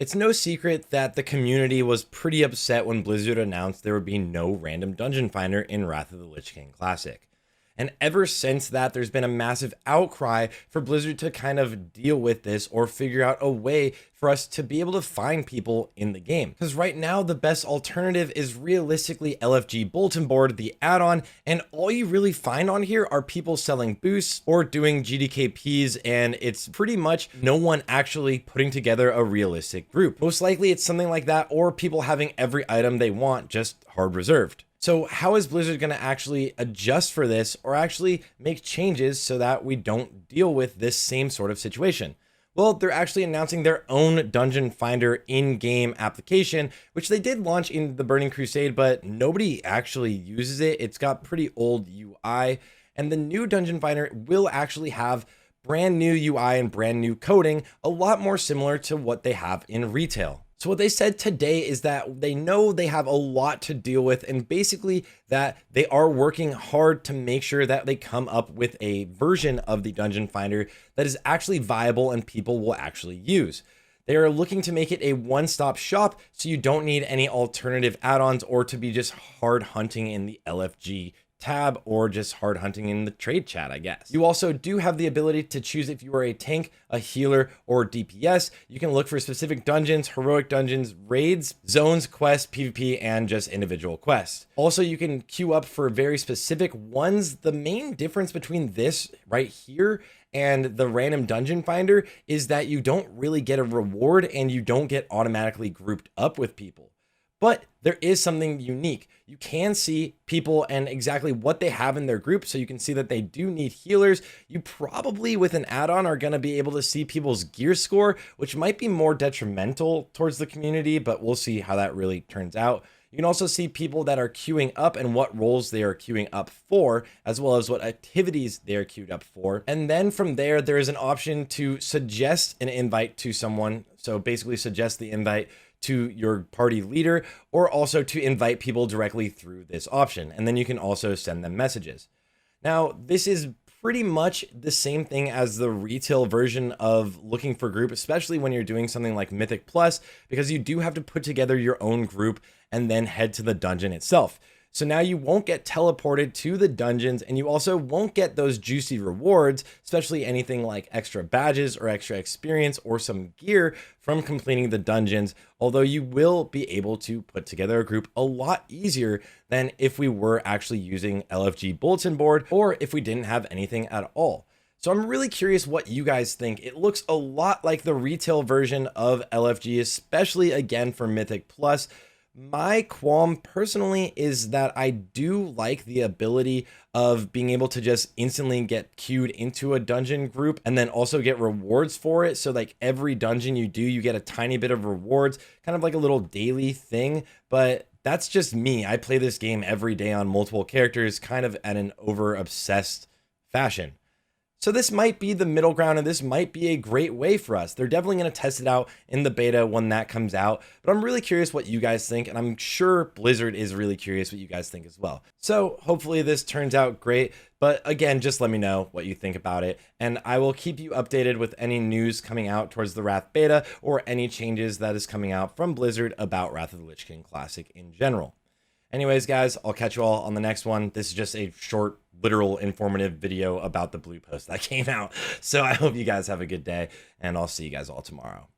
It's no secret that the community was pretty upset when Blizzard announced there would be no random dungeon finder in Wrath of the Lich King Classic. And ever since that, there's been a massive outcry for Blizzard to kind of deal with this or figure out a way for us to be able to find people in the game. Because right now, the best alternative is realistically LFG Bulletin Board, the add-on, and all you really find on here are people selling boosts or doing GDKPs, and it's pretty much no one actually putting together a realistic group. Most likely it's something like that, or people having every item they want just hard reserved. So how is Blizzard going to actually adjust for this or actually make changes so that we don't deal with this same sort of situation? Well, they're actually announcing their own Dungeon Finder in-game application, which they did launch in the Burning Crusade, but nobody actually uses it. It's got pretty old UI, and the new Dungeon Finder will actually have brand new UI and brand new coding, a lot more similar to what they have in retail. So what they said today is that they know they have a lot to deal with, and basically that they are working hard to make sure that they come up with a version of the Dungeon Finder that is actually viable and people will actually use. They are looking to make it a one-stop shop so you don't need any alternative add-ons or to be just hard hunting in the LFG tab or just hard hunting in the trade chat, I guess. You also do have the ability to choose if you are a tank, a healer, or DPS. You can look for specific dungeons, heroic dungeons, raids, zones, quests, PvP, and just individual quests. Also, you can queue up for very specific ones. The main difference between this right here and the random dungeon finder is that you don't really get a reward and you don't get automatically grouped up with people. But there is something unique. You can see people and exactly what they have in their group. So you can see that they do need healers. You probably with an add-on are going to be able to see people's gear score, which might be more detrimental towards the community, but we'll see how that really turns out. You can also see people that are queuing up and what roles they are queuing up for, as well as what activities they are queued up for. And then from there, there is an option to suggest an invite to someone. So basically suggest the invite to your party leader, or also to invite people directly through this option. And then you can also send them messages. Now, this is pretty much the same thing as the retail version of looking for group, especially when you're doing something like Mythic Plus, because you do have to put together your own group and then head to the dungeon itself. So now you won't get teleported to the dungeons, and you also won't get those juicy rewards, especially anything like extra badges or extra experience or some gear from completing the dungeons, although you will be able to put together a group a lot easier than if we were actually using LFG Bulletin Board or if we didn't have anything at all. So I'm really curious what you guys think. It looks a lot like the retail version of LFG, especially again for Mythic Plus. My qualm personally is that I do like the ability of being able to just instantly get queued into a dungeon group and then also get rewards for it. So like every dungeon you do, you get a tiny bit of rewards, kind of like a little daily thing. But that's just me. I play this game every day on multiple characters, kind of at an over obsessed fashion. So this might be the middle ground, and this might be a great way for us. They're definitely going to test it out in the beta when that comes out, but I'm really curious what you guys think, and I'm sure Blizzard is really curious what you guys think as well. So hopefully this turns out great, but again, just let me know what you think about it, and I will keep you updated with any news coming out towards the Wrath beta or any changes that is coming out from Blizzard about Wrath of the Lich King Classic in general. Anyways, guys, I'll catch you all on the next one. This is just a short, literal, informative video about the blue post that came out. So I hope you guys have a good day, and I'll see you guys all tomorrow.